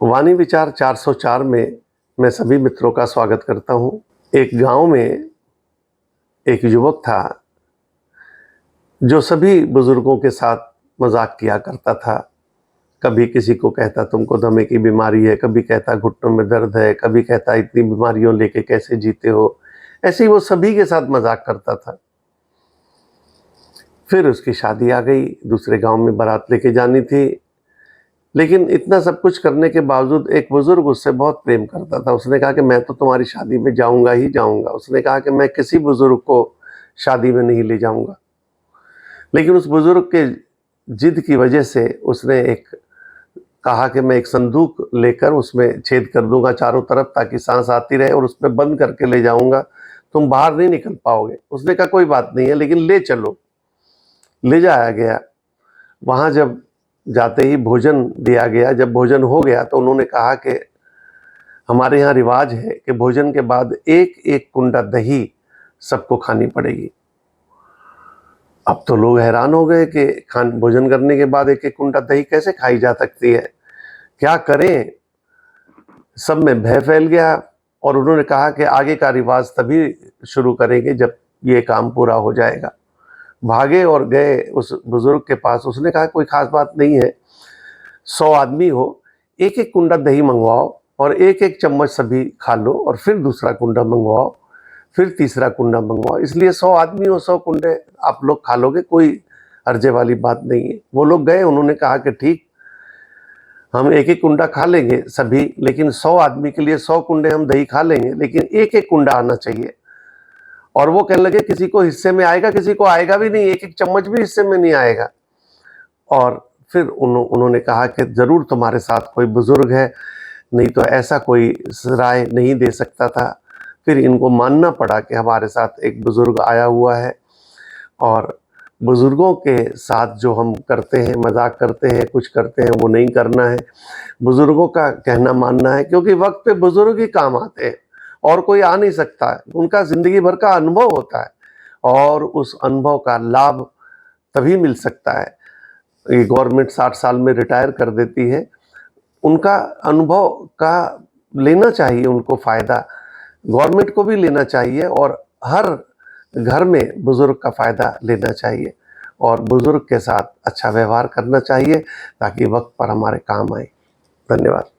वाणी विचार 404 में मैं सभी मित्रों का स्वागत करता हूं। एक गांव में एक युवक था जो सभी बुजुर्गों के साथ मजाक किया करता था। कभी किसी को कहता तुमको दमे की बीमारी है, कभी कहता घुटनों में दर्द है, कभी कहता इतनी बीमारियों लेके कैसे जीते हो। ऐसे ही वो सभी के साथ मजाक करता था। फिर उसकी शादी आ गई, दूसरे गांव में बारात लेके जानी थी, लेकिन इतना सब कुछ करने के बावजूद एक बुजुर्ग उससे बहुत प्रेम करता था। उसने कहा कि मैं तो तुम्हारी शादी में जाऊंगा ही जाऊंगा। उसने कहा कि मैं किसी बुजुर्ग को शादी में नहीं ले जाऊंगा। लेकिन उस बुजुर्ग के जिद की वजह से उसने कहा कि मैं एक संदूक लेकर उसमें छेद कर दूंगा चारों तरफ, ताकि सांस आती रहे, और उसमें बंद करके ले जाऊंगा, तुम बाहर नहीं निकल पाओगे। उसने कहा कोई बात नहीं है, लेकिन ले चलो। ले जाया गया। वहां जब जाते ही भोजन दिया गया। जब भोजन हो गया तो उन्होंने कहा कि हमारे यहाँ रिवाज है कि भोजन के बाद एक एक कुंडा दही सबको खानी पड़ेगी। अब तो लोग हैरान हो गए कि भोजन करने के बाद एक एक कुंडा दही कैसे खाई जा सकती है, क्या करें। सब में भय फैल गया और उन्होंने कहा कि आगे का रिवाज तभी शुरू करेंगे जब ये काम पूरा हो जाएगा। भागे और गए उस बुजुर्ग के पास। उसने कहा कोई खास बात नहीं है, 100 आदमी हो, एक एक कुंडा दही मंगवाओ और एक एक चम्मच सभी खा लो, और फिर दूसरा कुंडा मंगवाओ, फिर तीसरा कुंडा मंगवाओ। इसलिए 100 आदमी हो, 100 कुंडे आप लोग खा लोगे, कोई हर्जे वाली बात नहीं है। वो लोग गए, उन्होंने कहा कि ठीक, हम एक एक कुंडा खा लेंगे सभी, लेकिन 100 आदमी के लिए 100 कुंडे हम दही खा लेंगे, लेकिन एक एक कुंडा आना चाहिए। और वो कहने लगे किसी को हिस्से में आएगा, किसी को आएगा भी नहीं, एक एक चम्मच भी हिस्से में नहीं आएगा। और फिर उन्होंने कहा कि जरूर तुम्हारे साथ कोई बुजुर्ग है, नहीं तो ऐसा कोई राय नहीं दे सकता था। फिर इनको मानना पड़ा कि हमारे साथ एक बुजुर्ग आया हुआ है, और बुजुर्गों के साथ जो हम करते हैं, मजाक करते हैं, कुछ करते हैं, वो नहीं करना है। बुजुर्गों का कहना मानना है, क्योंकि वक्त पे बुजुर्ग ही काम आते हैं और कोई आ नहीं सकता है। उनका जिंदगी भर का अनुभव होता है और उस अनुभव का लाभ तभी मिल सकता है। ये गवर्नमेंट 60 साल में रिटायर कर देती है, उनका अनुभव का लेना चाहिए, उनको फायदा गवर्नमेंट को भी लेना चाहिए, और हर घर में बुजुर्ग का फायदा लेना चाहिए और बुजुर्ग के साथ अच्छा व्यवहार करना चाहिए, ताकि वक्त पर हमारे काम आए। धन्यवाद।